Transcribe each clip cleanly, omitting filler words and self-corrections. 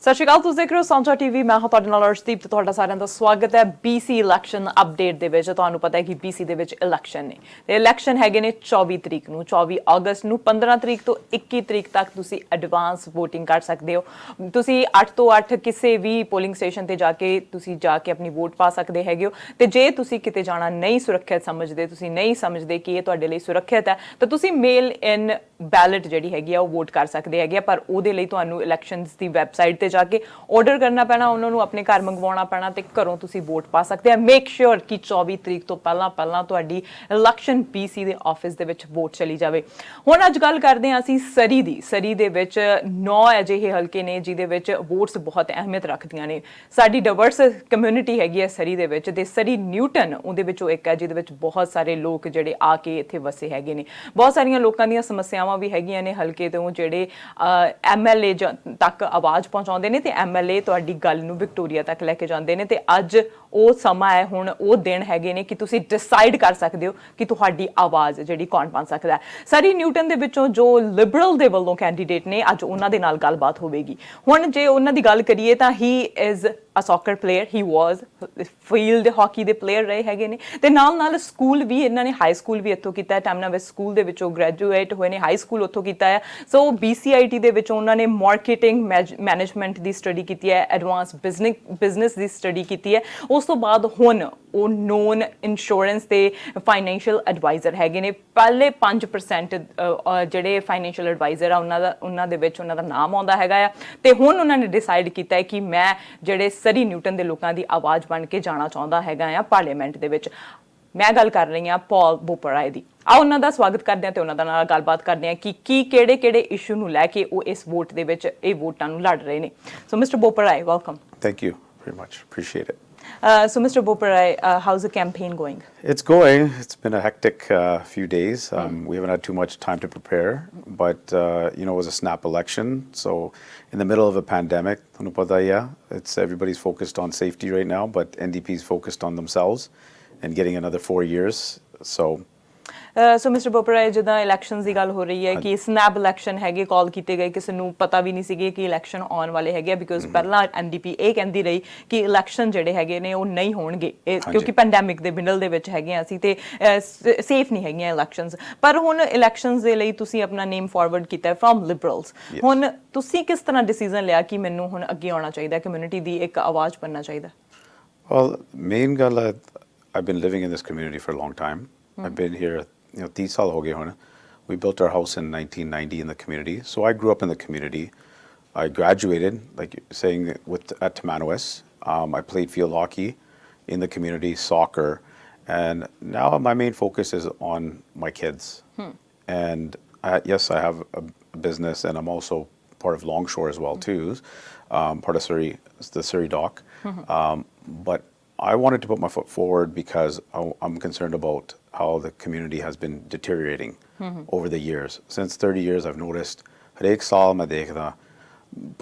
ਸਤਿ ਸ਼੍ਰੀ ਅਕਾਲ, ਤੁਸੀਂ ਦੇਖ ਰਹੇ ਹੋ ਸਾਂਝਾ ਟੀਵੀ। ਮੈਂ ਹਾਂ ਤੁਹਾਡੇ ਨਾਲ ਅਰਸ਼ਦੀਪ ਤੇ ਤੁਹਾਡਾ ਸਾਰਿਆਂ ਦਾ ਸਵਾਗਤ ਹੈ BC ਇਲੈਕਸ਼ਨ ਅਪਡੇਟ ਦੇ ਵਿੱਚ। ਤੁਹਾਨੂੰ ਪਤਾ ਹੈ ਕਿ BC ਦੇ ਵਿੱਚ ਇਲੈਕਸ਼ਨ ਨੇ ਤੇ ਇਲੈਕਸ਼ਨ ਹੈਗੇ ਨੇ 24 ਤਰੀਕ ਨੂੰ, 24 ਅਗਸਤ ਨੂੰ। 15 ਤਰੀਕ ਤੋਂ 21 ਤਰੀਕ ਤੱਕ ਤੁਸੀਂ ਐਡਵਾਂਸ VOTING ਕਰ ਸਕਦੇ ਹੋ। ਤੁਸੀਂ 8 ਤੋਂ 8 ਕਿਸੇ ਵੀ ਪੋਲਿੰਗ ਸਟੇਸ਼ਨ ਤੇ ਜਾ ਕੇ ਆਪਣੀ ਵੋਟ ਪਾ ਸਕਦੇ ਹੈਗੇ ਹੋ। ਤੇ ਜੇ ਤੁਸੀਂ ਕਿਤੇ ਜਾਣਾ ਨਹੀਂ ਸੁਰੱਖਿਅਤ ਸਮਝਦੇ, ਤੁਸੀਂ ਨਹੀਂ ਸਮਝਦੇ ਕਿ ਇਹ ਤੁਹਾਡੇ ਲਈ ਸੁਰੱਖਿਅਤ ਹੈ, ਤਾਂ ਤੁਸੀਂ ਮੇਲ ਇਨ ਬੈਲਟ ਜਿਹੜੀ ਹੈਗੀ ਆ ਉਹ ਵੋਟ ਕਰ ਸਕਦੇ ਹੈਗੇ ਆ। ਪਰ ਉਹਦੇ ਲਈ ਤੁਹਾਨੂੰ ਇਲੈਕਸ਼ਨਸ ਦੀ ਵੈਬਸਾਈਟ ਤੇ ਜਾ ਕੇ ਆਰਡਰ ਕਰਨਾ ਪੈਣਾ, ਉਹਨਾਂ ਨੂੰ ਆਪਣੇ ਘਰ ਮੰਗਵਾਉਣਾ ਪੈਣਾ ਤੇ ਘਰੋਂ ਤੁਸੀਂ ਵੋਟ ਪਾ ਸਕਦੇ ਆ। ਮੇਕ ਸ਼ੋਰ ਕਿ 24 ਤਰੀਕ ਤੋਂ ਪਹਿਲਾਂ ਤੁਹਾਡੀ ਇਲੈਕਸ਼ਨ BC ਦੇ ਆਫਿਸ ਦੇ ਵਿੱਚ ਵੋਟ ਚਲੀ ਜਾਵੇ। ਹੁਣ ਅੱਜ ਗੱਲ ਕਰਦੇ ਹਾਂ ਅਸੀਂ ਸਰੀ ਦੀ। ਸਰੀ ਦੇ ਵਿੱਚ 9 ਅਜਿਹੇ ਹਲਕੇ ਨੇ ਜਿਹਦੇ ਵਿੱਚ ਵੋਟਸ ਬਹੁਤ ਅਹਿਮੀਅਤ ਰੱਖਦੀਆਂ ਨੇ। ਸਾਡੀ ਡਿਵਰਸ ਕਮਿਊਨਿਟੀ ਹੈਗੀ ਹੈ ਸਰੀ ਦੇ ਵਿੱਚ, ਤੇ ਸਰੀ ਨਿਊਟਨ ਉਹਦੇ ਵਿੱਚੋਂ ਇੱਕ ਹੈ ਜਿਹਦੇ ਵਿੱਚ ਬਹੁਤ ਸਾਰੇ ਲੋਕ ਜਿਹੜੇ ਆ ਕੇ ਇੱਥੇ ਵਸੇ ਹੈਗੇ ਨੇ। ਬਹੁਤ ਸਾਰੀਆਂ ਲੋਕਾਂ ਦੀਆਂ ਸਮੱਸਿਆਵਾਂ ਵੀ ਹੈਗੀਆਂ ਨੇ ਹਲਕੇ ਤੋਂ, ਜਿਹੜੇ MLA ਤੱਕ ਆਵਾਜ਼ ਪਹੁੰਚਾਉਂਦੇ ਨੇ ਤੇ MLA ਤੁਹਾਡੀ ਗੱਲ ਨੂੰ ਵਿਕਟੋਰੀਆ ਤੱਕ ਲੈ ਕੇ ਜਾਂਦੇ ਨੇ। ਤੇ ਅੱਜ ਉਹ ਸਮਾਂ ਹੈ, ਹੁਣ ਉਹ ਦਿਨ ਹੈਗੇ ਨੇ ਕਿ ਤੁਸੀਂ ਡਿਸਾਈਡ ਕਰ ਸਕਦੇ ਹੋ ਕਿ ਤੁਹਾਡੀ ਆਵਾਜ਼ ਜਿਹੜੀ ਕੌਣ ਬਣ ਸਕਦਾ ਹੈ। ਸਰੀ ਨਿਊਟਨ ਦੇ ਵਿੱਚੋਂ ਜੋ ਲਿਬਰਲ ਦੇ ਵੱਲੋਂ ਕੈਂਡੀਡੇਟ ਨੇ, ਅੱਜ ਉਹਨਾਂ ਦੇ ਨਾਲ ਗੱਲਬਾਤ ਹੋਵੇਗੀ। ਹੁਣ ਜੇ ਉਹਨਾਂ ਦੀ ਗੱਲ ਕਰੀਏ ਤਾਂ he is a soccer player, he was field hockey ਦੇ ਪਲੇਅਰ ਰਹੇ ਹੈਗੇ ਨੇ। ਤੇ ਨਾਲ ਸਕੂਲ ਵੀ ਇਹਨਾਂ ਨੇ, ਹਾਈ ਸਕੂਲ ਵੀ ਇੱਥੋਂ ਕੀਤਾ ਹੈ, ਟੈਮਨਾ ਵੈਸਟ ਸਕੂਲ ਦੇ ਵਿੱਚੋਂ ਗ੍ਰੈਜੂਏਟ ਹੋਏ ਨੇ, ਹਾਈ ਸਕੂਲ ਉੱਥੋਂ ਕੀਤਾ ਹੈ। ਸੋ BCIT ਦੇ ਵਿੱਚੋਂ ਉਹਨਾਂ ਨੇ ਮਾਰਕੀਟਿੰਗ ਮੈਨੇਜਮੈਂਟ ਦੀ ਸਟੱਡੀ ਕੀਤੀ ਹੈ, ਐਡਵਾਂਸ ਬਿਜ਼ਨਸ ਦੀ ਸਟੱਡੀ ਕੀਤੀ ਹੈ। ਉਸ ਤੋਂ ਬਾਅਦ ਹੁਣ ਉਹ ਨੋਨ ਇੰਸ਼ੋਰੈਂਸ ਤੇ ਫਾਈਨੈਂਸ਼ੀਅਲ ਐਡਵਾਈਜ਼ਰ ਹੈਗੇ ਨੇ। ਪਹਿਲੇ 5% ਜਿਹੜੇ ਫਾਈਨੈਂਸ਼ੀਅਲ ਐਡਵਾਈਜ਼ਰ ਆ ਉਹਨਾਂ ਦੇ ਵਿੱਚ ਉਹਨਾਂ ਦਾ ਨਾਮ ਆਉਂਦਾ ਹੈਗਾ ਆ। ਤੇ ਹੁਣ ਉਹਨਾਂ ਨੇ ਡਿਸਾਈਡ ਕੀਤਾ ਹੈ ਕਿ ਮੈਂ ਜਿਹੜੇ ਸਰੀ ਨਿਊਟਨ ਦੇ ਲੋਕਾਂ ਦੀ ਆਵਾਜ਼ ਬਣ ਕੇ ਜਾਣਾ ਚਾਹੁੰਦਾ ਹੈਗਾ ਆ ਪਾਰਲੀਮੈਂਟ ਦੇ ਵਿੱਚ। ਮੈਂ ਗੱਲ ਕਰ ਰਹੀ ਹਾਂ ਪੌਲ ਬੋਪਰਾਏ ਦੀ। ਆਓ ਉਹਨਾਂ ਦਾ ਸਵਾਗਤ ਕਰਦੇ ਹਾਂ ਤੇ ਉਹਨਾਂ ਨਾਲ ਗੱਲਬਾਤ ਕਰਦੇ ਹਾਂ ਕਿ ਕਿਹੜੇ ਇਸ਼ੂ ਨੂੰ ਲੈ ਕੇ ਉਹ ਇਸ ਵੋਟ ਦੇ ਵਿੱਚ ਇਹ ਵੋਟਾਂ ਨੂੰ ਲੜ ਰਹੇ ਨੇ। So mister Boparai, welcome. Thank you very much. Appreciate it. So Mr. Boparai, how's the campaign going? It's going. It's been a hectic few days. We haven't had too much time to prepare, but it was a snap election. So in the middle of a pandemic, it's everybody's focused on safety right now, but NDP's focused on themselves and getting another 4 years. So mister Boparai, ਜਿੱਦਾਂ elections ਦੀ ਗੱਲ ਹੋ ਰਹੀ ਹੈ ਕਿ snap election ਹੈਗੇ, ਕਾਲ ਕੀਤੇ ਗਏ, ਕਿਸੇ ਨੂੰ ਪਤਾ ਵੀ ਨਹੀਂ ਸੀਗੇ ਕਿ ਇਲੈਕਸ਼ਨ ਆਉਣ ਵਾਲੇ ਹੈਗੇ ਆ। ਬਿਕੋਜ਼ ਪਹਿਲਾਂ NDP ਇਹ ਕਹਿੰਦੀ ਰਹੀ ਕਿ ਇਲੈਕਸ਼ਨ ਜਿਹੜੇ ਹੈਗੇ ਨੇ ਉਹ ਨਹੀਂ ਹੋਣਗੇ ਕਿਉਂਕਿ ਪੈਂਡੈਮਿਕ ਦੇ ਮਿਡਲ ਦੇ ਵਿੱਚ ਹੈਗੇ ਆ ਅਸੀਂ ਤੇ ਸੇਫ ਨਹੀਂ ਹੈਗੀਆਂ ਇਲੈਕਸ਼ਨਸ। ਪਰ ਹੁਣ ਇਲੈਕਸ਼ਨਸ ਦੇ ਲਈ ਤੁਸੀਂ ਆਪਣਾ ਨੇਮ ਫਾਰਵਰਡ ਕੀਤਾ ਹੈ ਫਰੋਮ ਲਿਬਰਲਸ। ਹੁਣ ਤੁਸੀਂ ਕਿਸ ਤਰ੍ਹਾਂ ਡਿਸੀਜਨ ਲਿਆ ਕਿ ਮੈਨੂੰ ਹੁਣ ਅੱਗੇ ਆਉਣਾ ਚਾਹੀਦਾ, ਕਮਿਊਨਿਟੀ ਦੀ ਇੱਕ ਆਵਾਜ਼ ਬਣਨਾ ਚਾਹੀਦਾ? Well, main ਗੱਲ ਹੈ, I've been living in this community for a long time. I've been here 30 ਸਾਲ ਹੋ ਗਏ ਹੁਣ. We built our house in 1990 in the community. So I grew up in the community. I graduated, like you're saying, at Tamanawis. I played field hockey in the community, soccer. And now my main focus is on my kids. And yes, I have a business, and I'm also part of Longshore as well too. Part of Surrey, the Surrey dock. But I wanted to put my foot forward because I'm concerned about how the community has been deteriorating over the years. Since 30 years, I've noticed, harek saal main dekhda,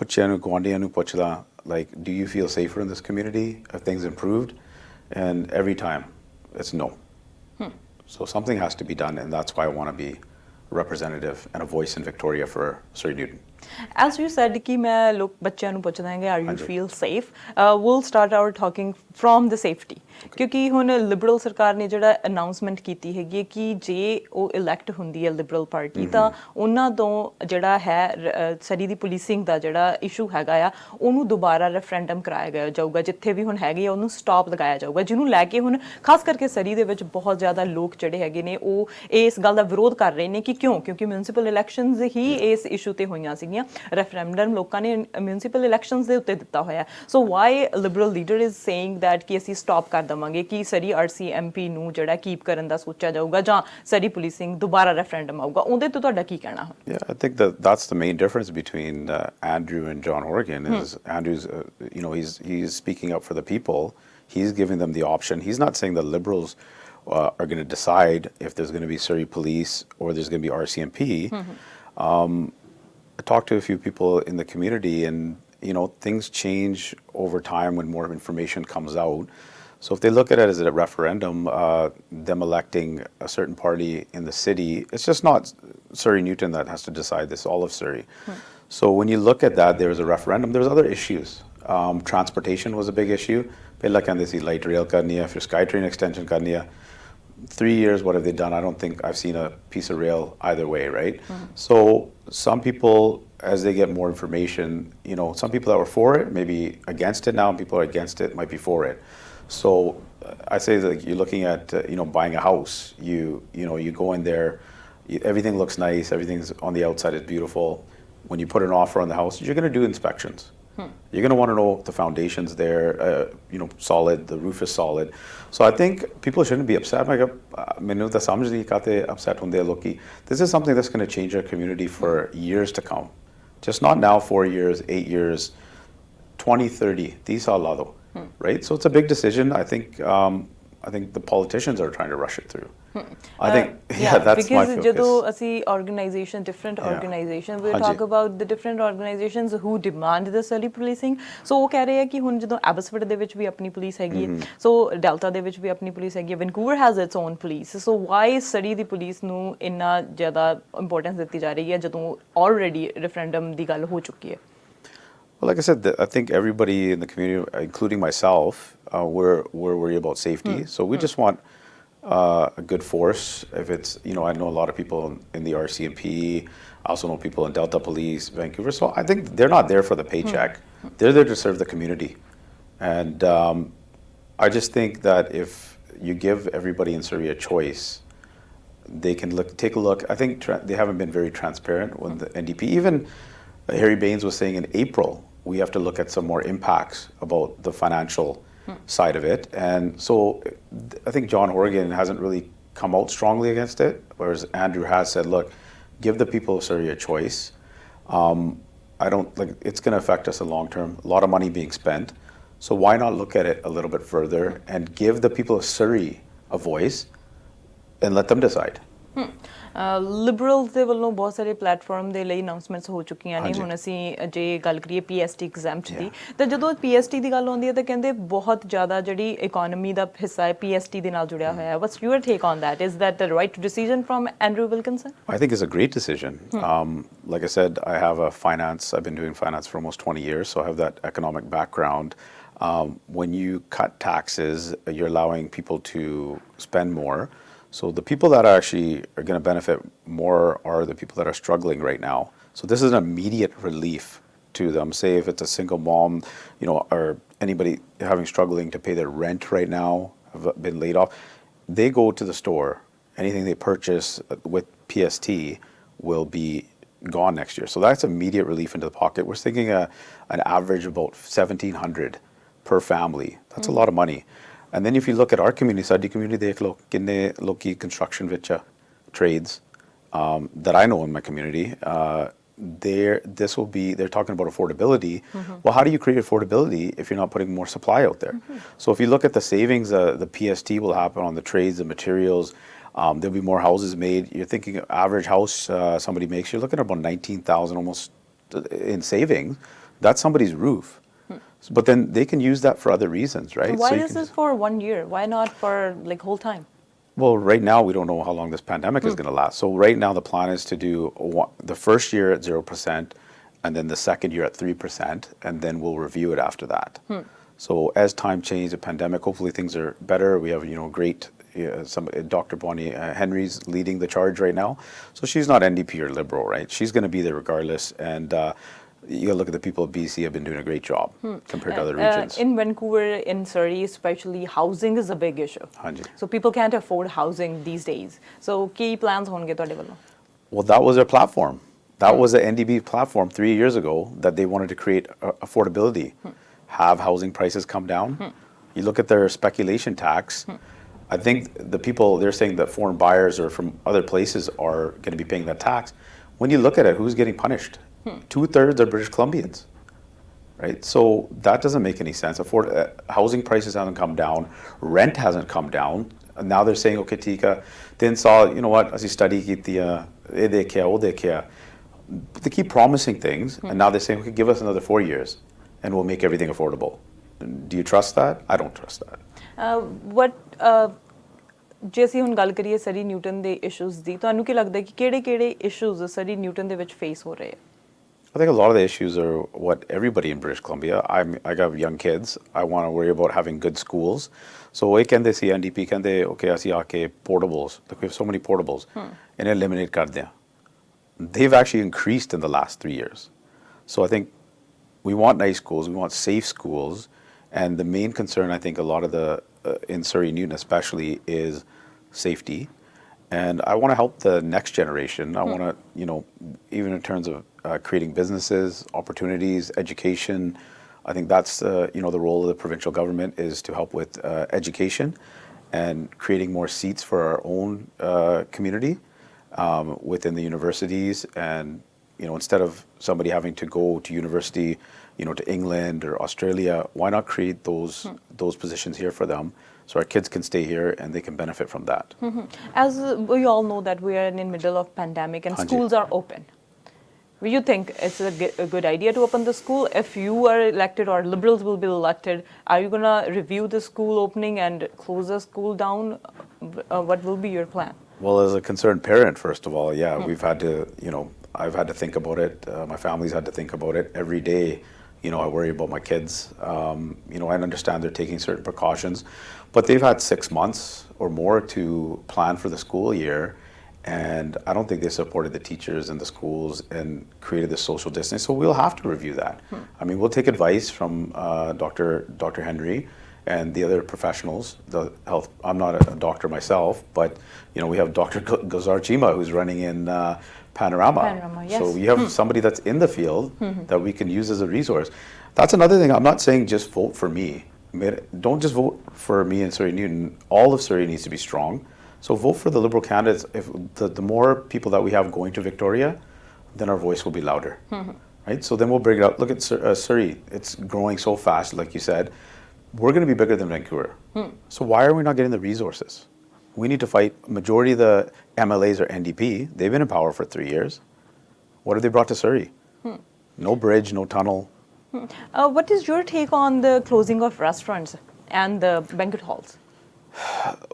puchhiyan nu, gwandiyan nu puchda, like, do you feel safer in this community? Have things improved? And every time, it's no. So something has to be done, and that's why I want to be a representative and a voice in Victoria for Surrey-Newton. As you said ਕਿ ਮੈਂ ਲੋਕ ਬੱਚਿਆਂ ਨੂੰ ਪੁੱਛਦਾ ਹਾਂ ਕਿ are you feel safe? We'll start our talking from the safety. ਕਿਉਂਕਿ ਹੁਣ ਲਿਬਰਲ ਸਰਕਾਰ ਨੇ ਜਿਹੜਾ ਅਨਾਊਂਸਮੈਂਟ ਕੀਤੀ ਹੈਗੀ ਹੈ ਕਿ ਜੇ ਉਹ ਇਲੈਕਟ ਹੁੰਦੀ ਹੈ ਲਿਬਰਲ ਪਾਰਟੀ, ਤਾਂ ਉਹਨਾਂ ਤੋਂ ਜਿਹੜਾ ਹੈ ਸਰੀ ਦੀ ਪੁਲਿਸਿੰਗ ਦਾ ਜਿਹੜਾ ਇਸ਼ੂ ਹੈਗਾ ਆ ਉਹਨੂੰ ਦੁਬਾਰਾ ਰੈਫਰੈਂਡਮ ਕਰਾਇਆ ਜਾਊਗਾ। ਜਿੱਥੇ ਵੀ ਹੁਣ ਹੈਗੇ ਆ ਉਹਨੂੰ ਸਟਾਪ ਲਗਾਇਆ ਜਾਊਗਾ, ਜਿਹਨੂੰ ਲੈ ਕੇ ਹੁਣ ਖਾਸ ਕਰਕੇ ਸਰੀ ਦੇ ਵਿੱਚ ਬਹੁਤ ਜ਼ਿਆਦਾ ਲੋਕ ਜਿਹੜੇ ਹੈਗੇ ਨੇ ਉਹ ਇਸ ਗੱਲ ਦਾ ਵਿਰੋਧ ਕਰ ਰਹੇ ਨੇ ਕਿ ਕਿਉਂਕਿ ਮਿਊਨਿਸਪਲ ਇਲੈਕਸ਼ਨਸ ਹੀ ਇਸ ਇਸ਼ੂ ਤੇ ਹੋਈਆਂ ਸੀਗੀਆਂ। ਰੈਫਰੈਂਡਮ ਲੋਕਾਂ ਨੇ ਮਿਊਨਿਸਪਲ ਇਲੈਕਸ਼ਨਸ ਦੇ ਉੱਤੇ ਦਿੱਤਾ ਹੋਇਆ। ਸੋ Y Liberal leader is saying that ਕਿ ਅਸੀਂ ਸਟਾਪ ਕਰ ਦੇਵਾਂਗੇ, ਕਿ ਸਰੀ RCMP ਨੂੰ ਜਿਹੜਾ ਕੀਪ ਕਰਨ ਦਾ ਸੋਚਿਆ ਜਾਊਗਾ ਜਾਂ ਸਰੀ ਪੁਲਿਸਿੰਗ ਦੁਬਾਰਾ ਰੈਫਰੈਂਡਮ ਆਊਗਾ, ਉਹਦੇ ਤੋਂ ਤੁਹਾਡਾ ਕੀ ਕਹਿਣਾ ਹੈ? Yeah, I think that's the main difference between Andrew and John Horgan is Andrew's, he's speaking up for the people. He's giving them the option. He's not saying the Liberals are going to decide if there's going to be Surrey Police or there's going to be RCMP. I talked to a few people in the community, and things change over time when more information comes out. So if they look at it as a referendum, them electing a certain party in the city, it's just not Surrey-Newton that has to decide this, all of Surrey. So when you look at that, there was a referendum. There was other issues. Transportation was a big issue. ਪਹਿਲਾਂ ਕਹਿੰਦੇ ਸੀ light rail ਕਰਨੀ ਹੈ, ਫਿਰ SkyTrain extension ਕਰਨੀ ਹੈ. 3 years, what have they done? I don't think I've seen a piece of rail either way, right? So some people, as they get more information, you know, some people that were for it, maybe against it now, and people are against it, might be for it. So I say that you're looking at, you know, buying a house. You know, you go in there, everything looks nice, everything's on the outside is beautiful. When you put an offer on the house, you're going to do inspections. You're going to want to know if the foundation's there, you know, solid, the roof is solid. So I think people shouldn't be upset. Upset loki. This is something that's going to change our community for years to come. Just not now, 4 years, 8 years, 20, 30. These are lado, right? So it's a big decision. I think the politicians are trying to rush it through. I think, that's my focus. Because ਜਦੋਂ ਅਸੀਂ different organizations, we talk about the different organizations who demand the Surrey policing. So ਉਹ ਕਹਿ ਰਹੇ ਆ ਕਿ ਹੁਣ ਜਦੋਂ Abbotsford ਦੇ ਵਿੱਚ ਵੀ ਆਪਣੀ ਪੁਲਿਸ ਹੈਗੀ ਹੈ, ਸੋ ਡੈਲਟਾ ਦੇ ਵਿੱਚ ਵੀ ਆਪਣੀ ਪੁਲਿਸ ਹੈਗੀ ਹੈ, Vancouver has its own police. So why Surrey the police ਨੂੰ ਇੰਨਾ ਜ਼ਿਆਦਾ ਇੰਪੋਰਟੈਂਸ ਦਿੱਤੀ ਜਾ ਰਹੀ ਹੈ ਜਦੋਂ already referendum ਦੀ ਗੱਲ ਹੋ ਚੁੱਕੀ ਹੈ? Well, like I said, I think everybody in the community, including myself, we're worried about safety. So we just want a good force. If it's, you know, I know a lot of people in the RCMP. I also know people in Delta Police, Vancouver. So I think they're not there for the paycheck. They're there to serve the community. And I just think that if you give everybody in Surrey a choice, they can take a look. I think they haven't been very transparent with the NDP. Even Harry Baines was saying in April, we have to look at some more impacts about the financial side of it. And so I think John Horgan hasn't really come out strongly against it, whereas Andrew has said, look, give the people of Surrey a choice. I don't like it's going to affect us in long term, a lot of money being spent. So why not look at it a little bit further and give the people of Surrey a voice and let them decide? Liberals ਦੇ ਵੱਲੋਂ ਬਹੁਤ ਸਾਰੇ platform ਦੇ ਲਈ announcements ਹੋ ਚੁੱਕੀਆਂ ਨੇ। ਹੁਣ ਅਸੀਂ ਜੇ ਗੱਲ ਕਰੀਏ PST ਐਗਜ਼ੈਂਪਟ ਦੀ, ਤਾਂ ਜਦੋਂ PST ਦੀ ਗੱਲ ਆਉਂਦੀ ਹੈ ਤਾਂ ਕਹਿੰਦੇ ਬਹੁਤ ਜ਼ਿਆਦਾ ਜਿਹੜੀ ਇਕੋਨਮੀ ਦਾ ਹਿੱਸਾ ਹੈ PST ਦੇ ਨਾਲ ਜੁੜਿਆ ਹੋਇਆ ਹੈ। What's your take on that? Is that the right decision from Andrew Wilkinson? I think it's a great decision. Like I said, I've been doing finance for almost 20 years, so I have that economic background. When you cut taxes, you're allowing people to spend more. So the people that are going to benefit more are the people that are struggling right now. So this is an immediate relief to them. Say if it's a single mom, you know, or anybody struggling to pay their rent right now, have been laid off, they go to the store. Anything they purchase with PST will be gone next year. So that's immediate relief into the pocket. We're thinking an average about $1,700 per family. That's a lot of money. And then if you look at our community, ਸਾਡੀ community ਦੇਖ ਲਓ ਕਿੰਨੇ ਲੋਕੀ construction ਵਿੱਚ trades that I know in my community. They're talking about affordability. Well, how do you create affordability if you're not putting more supply out there? So if you look at the savings, the PST will happen on the trades, the materials. There'll be more houses made. You're thinking average house somebody makes, you're looking at about 19,000 almost in savings. That's somebody's roof. But then they can use that for other reasons, right? Why is this for 1 year? Why not for like whole time? Well, right now we don't know how long this pandemic is going to last. So right now the plan is to do the first year at 0%, and then the second year at 3%, and then we'll review it after that. So as time changes, the pandemic, hopefully things are better. We have, you know, great. Dr. Bonnie Henry's leading the charge right now. So she's not NDP or Liberal, right? She's going to be there regardless. And you gotta look at the people of BC have been doing a great job compared to other regions. In Vancouver, in Surrey especially, housing is a big issue. So people can't afford housing these days. So Ki plans ਹੋਣਗੇ ਤੁਹਾਡੇ ਵੱਲੋਂ? Well, that was their platform. That was the NDP platform 3 years ago, that they wanted to create affordability, have housing prices come down. You look at their speculation tax. I think the people, they're saying that foreign buyers or from other places are going to be paying that tax. When you look at it, who's getting punished? 2/3 are British Columbians, right? So that doesn't make any sense. Housing prices haven't come down, rent hasn't come down. And now they're saying, okay, Tika, then saw, you know what, as you study, they keep promising things, and now they're saying, okay, give us another 4 years, and we'll make everything affordable. Do you trust that? I don't trust that. ਜੇ ਅਸੀਂ ਹੁਣ ਗੱਲ ਕਰੀਏ ਸਰੀ Newton ਦੇ issues ਦੀ, ਤੁਹਾਨੂੰ ਕੀ ਲੱਗਦਾ ਕਿ ਕਿਹੜੇ-ਕਿਹੜੇ issues ਸਰੀ Newton ਦੇ ਵਿੱਚ ਫੇਸ ਹੋ ਰਹੇ ਆ? I think a lot of the issues are what everybody in British Columbia. I got young kids. I want to worry about having good schools. So we can they see NDP can they okay ਅਸੀਂ ਆ ਕੇ portables. Like we have so many portables. And eliminate ਕਰਦੇ ਹਾਂ. They've actually increased in the last 3 years. So I think we want nice schools. We want safe schools. And the main concern, I think, a lot of the in Surrey-Newton especially is safety. And I want to help the next generation. I want to, even in terms of creating businesses, opportunities, education. I think that's, the role of the provincial government is to help with education and creating more seats for our own community within the universities. And, instead of somebody having to go to university, to England or Australia, why not create those positions here for them so our kids can stay here and they can benefit from that. As we all know that we are in the middle of pandemic and schools are open. Do you think it's a good idea to open the school? If you are elected or Liberals will be elected, are you going to review the school opening and close the school down? What will be your plan? Well, as a concerned parent, first of all, we've had to, I've had to think about it. My family's had to think about it every day. I worry about my kids. I understand they're taking certain precautions, but they've had 6 months or more to plan for the school year. And I don't think they supported the teachers and the schools and created this social distance. So we'll have to review that. I mean, we'll take advice from Dr. Henry and the other professionals, the health. I'm not a doctor myself, but we have Dr. Gazar Chima who's running in Panorama. Yes. So you have somebody that's in the field that we can use as a resource. That's another thing. I'm not saying just vote for me. Don't just vote for me in Surrey-Newton. All of Surrey needs to be strong. So vote for the Liberal candidates. If the more people that we have going to Victoria, then our voice will be louder. Right? So then we'll bring it up. Look at Surrey. It's growing so fast, like you said. We're going to be bigger than Vancouver. So why are we not getting the resources? We need to fight. Majority of the MLAs are NDP. They've been in power for 3 years. What have they brought to Surrey? No bridge, no tunnel. What is your take on the closing of restaurants and the banquet halls?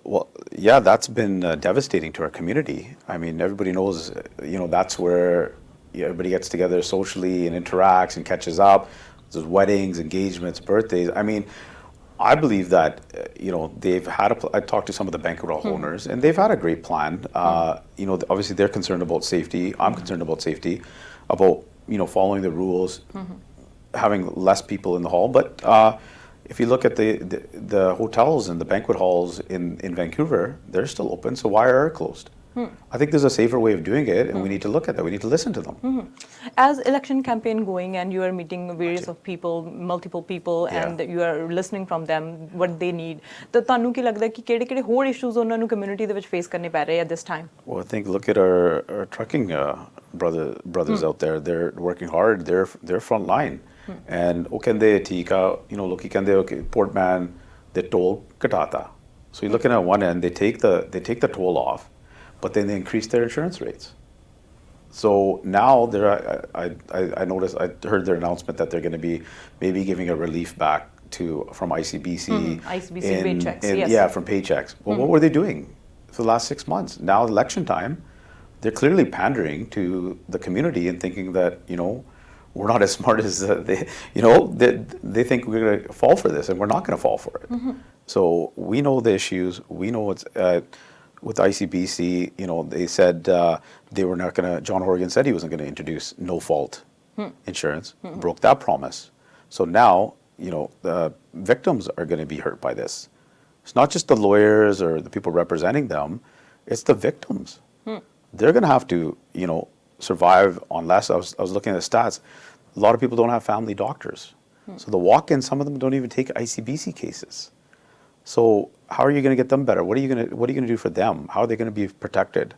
Well, that's been devastating to our community. I mean, everybody knows, that's where everybody gets together socially and interacts and catches up. There's weddings, engagements, birthdays. I mean, I believe that, they've had I talked to some of the banquet hall owners, and they've had a great plan. Obviously they're concerned about safety. I'm concerned about safety, about, following the rules, having less people in the hall. But if you look at the hotels and the banquet halls in Vancouver, they're still open. So why are they closed? I think there's a safer way of doing it, and we need to look at that. We need to listen to them. As election campaign going, and you are meeting various of people, multiple people, and you are listening from them what they need. तो तानू की लगता है कि केड़े-केड़े होर issues उन्हां नू community दे विच face करने पै रहे at this time? Well, I think look at our trucking brothers out there. They're working hard. They're front line, and ਉਹ ਕਹਿੰਦੇ ਠੀਕ ਆ, ਲੋਕੀ ਕਹਿੰਦੇ okay, Portman they toll katata. So you're looking at one end, they take the toll off. But then they increase their insurance rates. So now I noticed, I heard their announcement that they're going to be maybe giving a relief back from ICBC. ICBC paychecks, yes. Yeah, from paychecks. Well, what were they doing for the last 6 months? Now election time, they're clearly pandering to the community and thinking that, we're not as smart as they think we're going to fall for this, and we're not going to fall for it. So we know the issues. We know what's... with ICBC, they said they were not going to, John Horgan said he wasn't going to introduce no-fault insurance, broke that promise. So now, the victims are going to be hurt by this. It's not just the lawyers or the people representing them, it's the victims. They're going to have to, survive on less. I was looking at the stats. A lot of people don't have family doctors. So the walk-ins, some of them don't even take ICBC cases. So how are you going to get them better? What are you going to do for them? How are they going to be protected?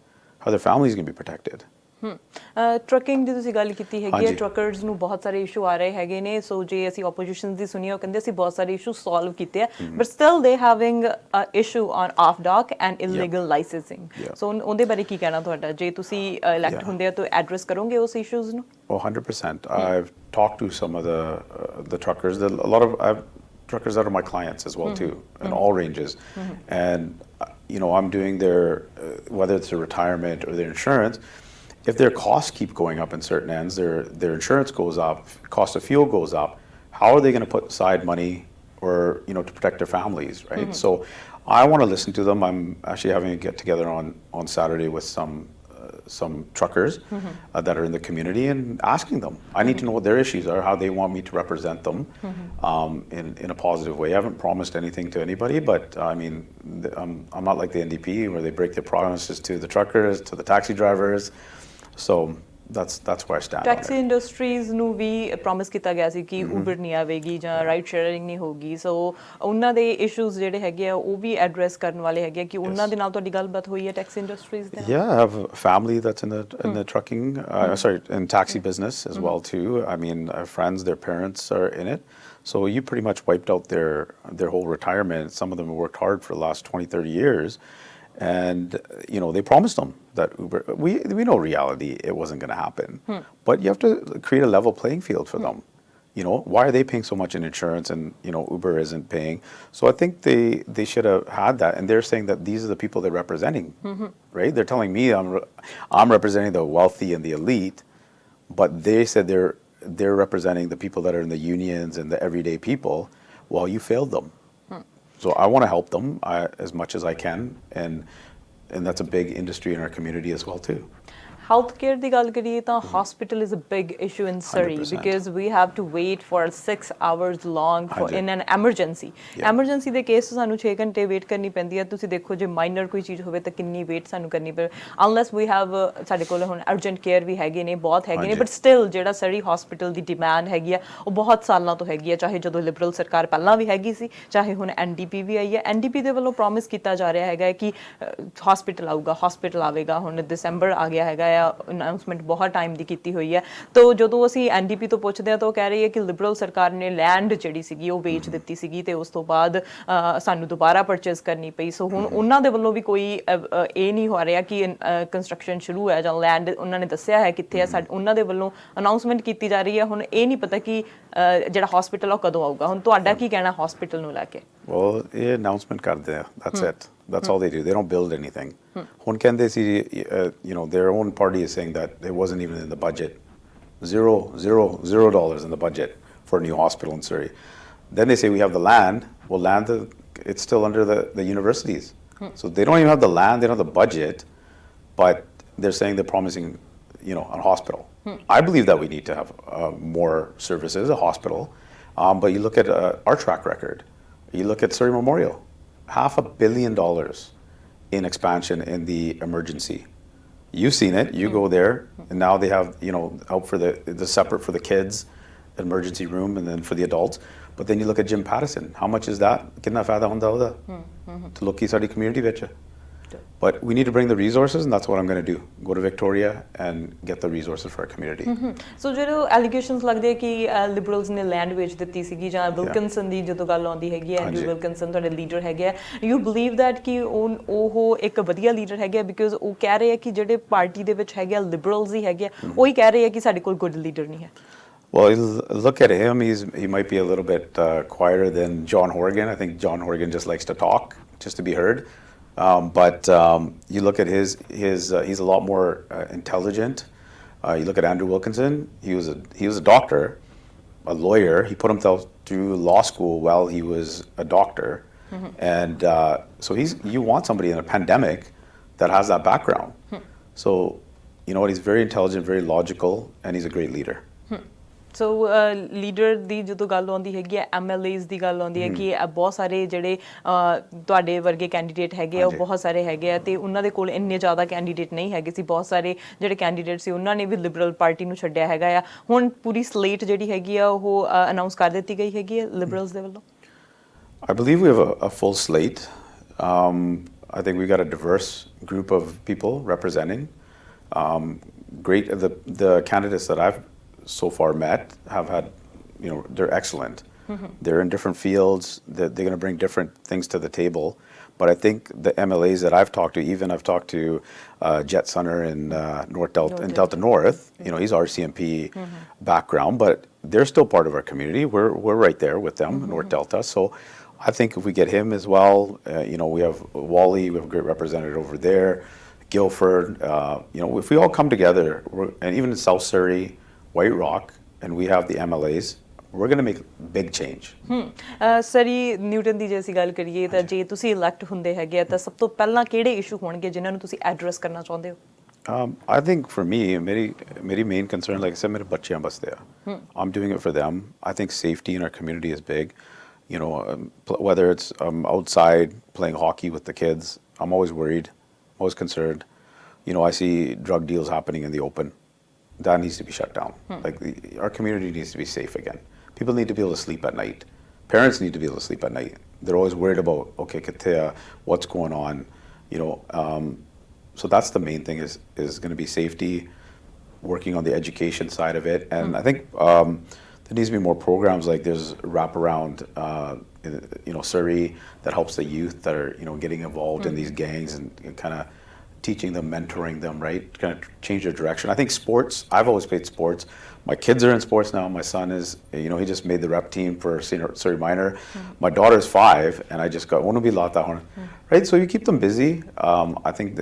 How are their families going to be protected? Trucking ਦੀ ਤੁਸੀਂ ਗੱਲ ਕੀਤੀ ਹੈਗੀ ਹੈ, truckers ਨੂੰ ਬਹੁਤ ਸਾਰੇ issue ਆ ਰਹੇ ਹੈਗੇ ਨੇ. ਸੋ ਜੇ ਅਸੀਂ ਆਪੋਜੀਸ਼ਨ ਦੀ ਸੁਣੀਏ, ਉਹ ਕਹਿੰਦੇ ਅਸੀਂ ਬਹੁਤ ਸਾਰੇ ਇਸ਼ੂ ਸੋਲਵ ਕੀਤੇ ਆ, ਬਟ ਸਟਿਲ ਦੇ ਹੈਵਿੰਗ ਇਸ਼ੂ ਔਨ ਆਫ ਡਾਕ ਐਂਡ ਇਲੀਗਲ ਲਾਇਸੈਂਸਿੰਗ. ਸੋ ਉਹਦੇ ਬਾਰੇ ਕੀ ਕਹਿਣਾ ਤੁਹਾਡਾ? ਜੇ ਤੁਸੀਂ ਇਲੈਕਟ ਹੁੰਦੇ ਆ ਤਾਂ ਐਡਰੈਸ ਕਰੋਗੇ ਉਸ ਇਸ਼ੂਜ਼ ਨੂੰ? 100%. I've talked to some of the truckers. A lot of truckers that are my clients as well too, in all ranges. And I'm doing their whether it's their retirement or their insurance. if their costs keep going up in certain ends, their insurance goes up, cost of fuel goes up, how are they going to put aside money or, you know, to protect their families, right? So I want to listen to them. I'm actually having a get together on Saturday with some truckers that are in the community and asking them. I need to know what their issues are, how they want me to represent them in a positive way. I haven't promised anything to anybody, but I mean, I'm not like the NDP where they break their promises to the truckers, to the taxi drivers. So that's where I stand. Taxi industries ਨੂੰ ਵੀ promise ਕੀਤਾ ਗਿਆ ਸੀ ਕਿ Uber ਨਹੀਂ ਆਵੇਗੀ ਜਾਂ ride sharing ਨਹੀਂ ਹੋਗੀ, ਸੋ ਉਹਨਾਂ ਦੇ ਇਸ਼ੂਜ਼ ਜਿਹੜੇ ਹੈਗੇ ਆ ਉਹ ਵੀ ਐਡਰੈਸ ਕਰਨ ਵਾਲੇ ਹੈਗੇ ਕਿ ਉਹਨਾਂ ਦੇ ਨਾਲ ਤੁਹਾਡੀ ਗੱਲਬਾਤ ਹੋਈ ਹੈ ਟੈਕਸੀ ਇੰਡਸਟਰੀਜ਼ ਦੇ ਨਾਲ? Yeah, I have a family that's in the trucking, in taxi business as well too. I mean, I have friends, their parents are in it. So you pretty much wiped out their whole retirement. Some of them have worked hard for the last 20, 30 years. And, you know, they promised them that Uber, we know reality, it wasn't going to happen. But you have to create a level playing field for them. You know, why are they paying so much in insurance and, you know, Uber isn't paying? So I think they should have had that. And they're saying that these are the people they're representing, right? They're telling me I'm representing the wealthy and the elite, but they said they're representing the people that are in the unions and the everyday people. Well, you failed them. So I want to help them as much as I can, and that's a big industry in our community as well too. Health care ਦੀ ਗੱਲ ਕਰੀਏ ਤਾਂ hospital is a big issue in Surrey 100%. because we have to wait for 6 hours long for in an emergency. Emergency ਦੇ case ਸਾਨੂੰ 6 ਘੰਟੇ wait ਕਰਨੀ ਪੈਂਦੀ ਹੈ. ਤੁਸੀਂ ਦੇਖੋ ਜੇ ਮਾਈਨਰ ਕੋਈ ਚੀਜ਼ ਹੋਵੇ ਤਾਂ ਕਿੰਨੀ ਵੇਟ ਸਾਨੂੰ ਕਰਨੀ ਪਏ unless we have ਸਾਡੇ ਕੋਲ ਹੁਣ urgent care ਵੀ ਹੈਗੇ ਨੇ, ਬਹੁਤ ਹੈਗੇ ਨੇ, but still ਜਿਹੜਾ Surrey hospital ਦੀ ਡਿਮਾਂਡ ਹੈਗੀ ਆ ਉਹ ਬਹੁਤ ਸਾਲਾਂ ਤੋਂ ਹੈਗੀ ਆ, ਚਾਹੇ ਜਦੋਂ ਲਿਬਰਲ ਸਰਕਾਰ ਪਹਿਲਾਂ ਵੀ ਹੈਗੀ ਸੀ, ਚਾਹੇ ਹੁਣ NDP ਵੀ ਆਈ ਹੈ. NDP ਦੇ ਵੱਲੋਂ ਪ੍ਰੋਮਿਸ ਕੀਤਾ ਜਾ ਰਿਹਾ ਹੈਗਾ ਕਿ hospital ਆਊਗਾ, hospital ਆਵੇਗਾ. ਹੁਣ ਦਸੰਬਰ ਆ ਗਿਆ ਹੈਗਾ, ਅਨਾਉਂਸਮੈਂਟ ਬਹੁਤ ਟਾਈਮ ਦੀ ਕੀਤੀ ਹੋਈ ਹੈ. ਤੋ ਜਦੋਂ ਅਸੀਂ NDP ਤੋਂ ਪੁੱਛਦੇ ਹਾਂ ਤਾਂ ਉਹ ਕਹਿ ਰਹੀ ਹੈ ਕਿ ਲਿਬਰਲ ਸਰਕਾਰ ਨੇ ਲੈਂਡ ਜਿਹੜੀ ਸੀਗੀ ਉਹ ਵੇਚ ਦਿੱਤੀ ਸੀਗੀ ਤੇ ਉਸ ਤੋਂ ਬਾਅਦ ਸਾਨੂੰ ਦੁਬਾਰਾ ਪਰਚੇਸ ਕਰਨੀ ਪਈ. ਸੋ ਹੁਣ ਉਹਨਾਂ ਦੇ ਵੱਲੋਂ ਵੀ ਕੋਈ ਇਹ ਨਹੀਂ ਹੋ ਰਿਹਾ ਕਿ ਕੰਸਟਰਕਸ਼ਨ ਸ਼ੁਰੂ ਹੈ ਜਾਂ ਲੈਂਡ ਉਹਨਾਂ ਨੇ ਦੱਸਿਆ ਹੈ ਕਿੱਥੇ ਹੈ. ਉਹਨਾਂ ਦੇ ਵੱਲੋਂ ਅਨਾਉਂਸਮੈਂਟ ਕੀਤੀ ਜਾ ਰਹੀ ਹੈ. ਹੁਣ ਇਹ ਨਹੀਂ ਪਤਾ ਕਿ ਜਿਹੜਾ ਹਸਪੀਟਲ ਉਹ ਕਦੋਂ ਆਊਗਾ. ਹੁਣ ਤੁਹਾਡਾ ਕੀ ਕਹਿਣਾ ਹਸਪੀਟਲ ਨੂੰ ਲੈ ਕੇ? Well, ਇਹ announcement ਕਰਦੇ ਆ, that's it. That's all they do. They don't build anything. ਹੁਣ ਕਹਿੰਦੇ ਸੀ, you know, their own party is saying that it wasn't even in the budget. $0 in the budget for a new hospital in Surrey. Then they say we have the land. Well, land, it's still under the universities. So they don't even have the land, they don't have the budget, but they're saying they're promising, you know, a hospital. I believe that we need to have more services, a hospital. But you look at our track record. You look at Surrey Memorial, $500 million in expansion in the emergency. You've seen it. You go there, and now they have, you know, out for the separate for the kids, emergency room, and then for the adults. But then you look at Jim Pattison. How much is that? Kitna faida hunda oda? To look ki saadi community vich. But we need to bring the resources, and that's what I'm going to do. Go to Victoria and get the resources for our community. So ਜਿਹੜੇ allegations ਲੱਗਦੇ ਕਿ liberals ਨੇ land ਵੇਚ ਦਿੱਤੀ ਸੀਗੀ ਜਾਂ ਵਿਲਕਨਸਨ ਦੀ ਜਦੋਂ ਗੱਲ ਆਉਂਦੀ ਹੈਗੀ ਹੈ, ਐਂਡਰੂ ਵਿਲਕਨਸਨ ਤੁਹਾਡੇ ਲੀਡਰ ਹੈਗੇ ਆ, you believe that ਕਿ ਉਹ ਇੱਕ ਵਧੀਆ ਲੀਡਰ ਹੈਗੇ ਆ because ਉਹ ਕਹਿ ਰਹੇ ਆ ਕਿ ਜਿਹੜੇ ਪਾਰਟੀ ਦੇ ਵਿੱਚ ਹੈਗੇ ਆ liberals ਹੀ ਹੈਗੇ ਆ, ਉਹੀ ਕਹਿ ਰਹੇ ਆ ਕਿ ਸਾਡੇ ਕੋਲ good leader ਨਹੀਂ ਹੈ. Well, look at him. He might be a little bit quieter than John Horgan. I think John Horgan just likes to talk, just to be heard. But you look at he's a lot more intelligent. You look at Andrew Wilkinson. He was a doctor, a lawyer. He put himself through law school while he was a doctor, and so you want somebody in a pandemic that has that background. So you know what? He's very intelligent, very logical, and he's a great leader. So leader ਦੀ ਜਦੋਂ ਗੱਲ ਆਉਂਦੀ ਹੈਗੀ ਹੈ, MLAs ਦੀ ਗੱਲ ਆਉਂਦੀ ਹੈ ਕਿ ਬਹੁਤ ਸਾਰੇ ਜਿਹੜੇ ਤੁਹਾਡੇ ਵਰਗੇ ਕੈਂਡੀਡੇਟ ਹੈਗੇ ਆ ਉਹ ਬਹੁਤ ਸਾਰੇ ਹੈਗੇ ਆ ਤੇ ਉਹਨਾਂ ਦੇ ਕੋਲ ਇੰਨੇ ਜ਼ਿਆਦਾ ਕੈਂਡੀਡੇਟ ਨਹੀਂ ਹੈਗੇ ਸੀ. ਬਹੁਤ ਸਾਰੇ ਜਿਹੜੇ ਕੈਂਡੀਡੇਟ ਸੀ ਉਹਨਾਂ ਨੇ ਵੀ ਲਿਬਰਲ ਪਾਰਟੀ ਨੂੰ ਛੱਡਿਆ ਹੈਗਾ ਆ. ਹੁਣ ਪੂਰੀ ਸਲੇਟ ਜਿਹੜੀ ਹੈਗੀ ਆ ਉਹ ਅਨਾਉਂਸ ਕਰ ਦਿੱਤੀ ਗਈ ਹੈਗੀ ਹੈ ਲਿਬਰਲਸ ਦੇ ਵੱਲੋਂ. I believe we have a full slate. I think we got a diverse group of people representing. Great. The candidates that I've so far met have had, you know, they're excellent. They're in different fields. They're going to bring different things to the table. But I think the MLAs that I've talked to, even I've talked to Jet Sunner in Delta North, you know, he's RCMP background, but they're still part of our community. We're right there with them, North Delta. So I think if we get him as well, you know, we have Wally, we have a great representative over there. Guildford, if we all come together, and even in South Surrey, White Rock, and we have the MLAs, we're going to make big change. Surrey Newton ਦੀ ਜੇ ਅਸੀਂ ਗੱਲ ਕਰੀਏ ਤਾਂ ਜੇ ਤੁਸੀਂ elect ਹੁੰਦੇ ਹੈਗੇ ਤਾਂ ਸਭ ਤੋਂ ਪਹਿਲਾਂ ਕਿਹੜੇ ਇਸ਼ੂ ਹੋਣਗੇ ਜਿਨ੍ਹਾਂ ਨੂੰ ਤੁਸੀਂ ਐਡਰੈਸ ਕਰਨਾ ਚਾਹੁੰਦੇ ਹੋ? I think for me, ਮੇਰੀ main concern, like I said, ਮੇਰੇ ਬੱਚਿਆਂ ਵਾਸਤੇ ਆ. I'm doing it for them. I think safety in our community is big. Whether it's outside playing hockey with the kids, I'm always worried, always concerned. I see drug deals happening in the open. That needs to be shut down. Like our community needs to be safe again. People need to be able to sleep at night. Parents need to be able to sleep at night. They're always worried about, okay, what's going on, So that's the main thing is going to be safety, working on the education side of it. And I think there needs to be more programs like there's wraparound, Surrey that helps the youth that are, getting involved in these gangs and kind of teaching them, mentoring them, right? Kind of change their direction. I think sports, I've always played sports. My kids are in sports now. My son is, he just made the rep team for Surrey Minor. My daughter's 5, and I just got, right? So you keep them busy. I think,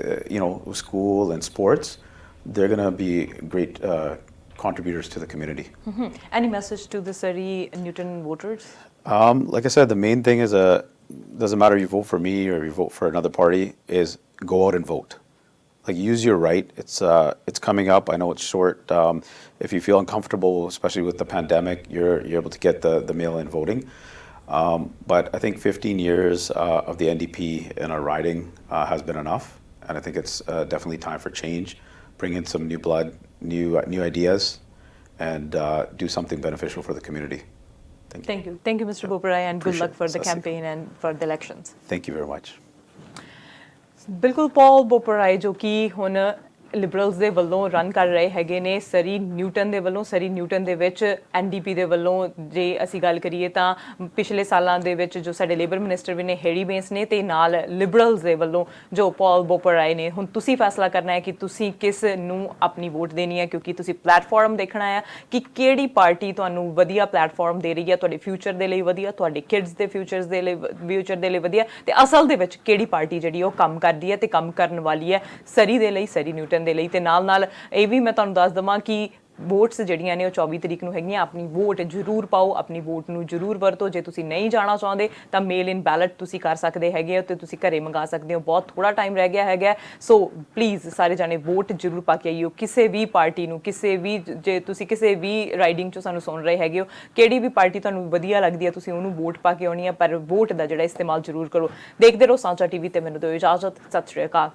school and sports, they're going to be great contributors to the community. Any message to the Surrey-Newton voters? Like I said, the main thing is, doesn't matter if you vote for me or you vote for another party, is go out and vote. Like, use your right. It's coming up. I know it's short. If you feel uncomfortable, especially with the pandemic, you're able to get the mail-in voting. But I think 15 years of the NDP in our riding has been enough, and I think it's definitely time for change. Bring in some new blood, new ideas, and do something beneficial for the community. Thank you. Thank you, Mr. BOPARAI, and good luck for the campaign and for the elections. Thank you very much. ਬਿਲਕੁਲ ਪੌਲ ਬੋਪਰਾਏ ਜੋ ਕਿ ਹੁਣ liberals ਦੇ ਵੱਲੋਂ run ਕਰ ਰਹੇ ਹੈਗੇ ਨੇ ਸਰੀ ਨਿਊਟਨ ਦੇ ਵੱਲੋਂ ਸਰੀ ਨਿਊਟਨ ਦੇ ਵਿੱਚ ਐਨਡੀਪੀ ਦੇ ਵੱਲੋਂ ਜੇ ਅਸੀਂ ਗੱਲ ਕਰੀਏ ਤਾਂ ਪਿਛਲੇ ਸਾਲਾਂ ਦੇ ਵਿੱਚ ਜੋ ਸਾਡੇ ਲੇਬਰ ਮਿਨਿਸਟਰ ਵੀ ਨੇ ਹੈਰੀ ਬੇਂਸ ਨੇ ਤੇ ਨਾਲ ਲਿਬਰਲਸ ਦੇ ਵੱਲੋਂ ਜੋ ਪੌਲ ਬੋਪਰਾਏ ਨੇ ਹੁਣ ਤੁਸੀਂ ਫੈਸਲਾ ਕਰਨਾ ਹੈ ਕਿ ਤੁਸੀਂ ਕਿਸ ਨੂੰ ਆਪਣੀ ਵੋਟ ਦੇਣੀ ਹੈ ਕਿਉਂਕਿ ਤੁਸੀਂ ਪਲੇਟਫਾਰਮ ਦੇਖਣਾ ਹੈ ਕਿ ਕਿਹੜੀ ਪਾਰਟੀ ਤੁਹਾਨੂੰ ਵਧੀਆ ਪਲੇਟਫਾਰਮ ਦੇ ਰਹੀ ਹੈ ਤੁਹਾਡੇ ਫਿਊਚਰ ਦੇ ਲਈ ਵਧੀਆ ਤੁਹਾਡੇ ਕਿਡਸ ਦੇ ਫਿਊਚਰ ਦੇ ਲਈ ਵਧੀਆ ਤੇ ਅਸਲ ਦੇ ਵਿੱਚ ਕਿਹੜੀ ਪਾਰਟੀ ਜਿਹੜੀ ਉਹ ਕੰਮ ਕਰਦੀ ਹੈ ਤੇ ਕੰਮ ਕਰਨ ਵਾਲੀ ਹੈ ਸਰੀ ਦੇ ਲਈ ਸਰੀ ਨਿਊਟਨ ਦੇ ਲਈ ਤੇ ਨਾਲ ਇਹ ਵੀ ਮੈਂ ਤੁਹਾਨੂੰ ਦੱਸ ਦਵਾਂ ਕਿ ਵੋਟਸ ਜਿਹੜੀਆਂ ਨੇ ਉਹ 24 ਤਰੀਕ ਨੂੰ ਹੈਗੀਆਂ ਆਪਣੀ ਵੋਟ ਜ਼ਰੂਰ ਪਾਓ ਆਪਣੀ ਵੋਟ ਨੂੰ ਜ਼ਰੂਰ ਵਰਤੋ ਜੇ ਤੁਸੀਂ ਨਹੀਂ ਜਾਣਾ ਚਾਹੁੰਦੇ ਤਾਂ ਮੇਲ ਇਨ ਬੈਲਟ ਤੁਸੀਂ ਕਰ ਸਕਦੇ ਹੈਗੇ ਹੋ ਤੇ ਤੁਸੀਂ ਘਰੇ ਮੰਗਾ ਸਕਦੇ ਹੋ ਬਹੁਤ ਥੋੜਾ ਟਾਈਮ ਰਹਿ ਗਿਆ ਹੈਗਾ ਸੋ ਪਲੀਜ਼ ਸਾਰੇ ਜਾਣੇ ਵੋਟ ਜ਼ਰੂਰ ਪਾ ਕੇ ਆਈਓ ਕਿਸੇ ਵੀ ਪਾਰਟੀ ਨੂੰ ਜੇ ਤੁਸੀਂ ਕਿਸੇ ਵੀ ਰਾਈਡਿੰਗ 'ਚੋਂ ਸਾਨੂੰ ਸੁਣ ਰਹੇ ਹੈਗੇ ਹੋ ਕਿਹੜੀ ਵੀ ਪਾਰਟੀ ਤੁਹਾਨੂੰ ਵਧੀਆ ਲੱਗਦੀ ਹੈ ਤੁਸੀਂ ਉਹਨੂੰ ਵੋਟ ਪਾ ਕੇ ਆਉਣੀ ਹੈ ਪਰ ਵੋਟ ਦਾ ਜਿਹੜਾ ਇਸਤੇਮਾਲ ਜ਼ਰੂਰ ਕਰੋ ਦੇਖਦੇ ਰਹੋ ਸਾਂਝਾ ਟੀਵੀ ਤੇ ਮੈਨੂੰ ਦਿਓ ਇਜਾਜ਼ਤ ਸਤਿ ਸ਼੍ਰੀ ਅਕਾਲ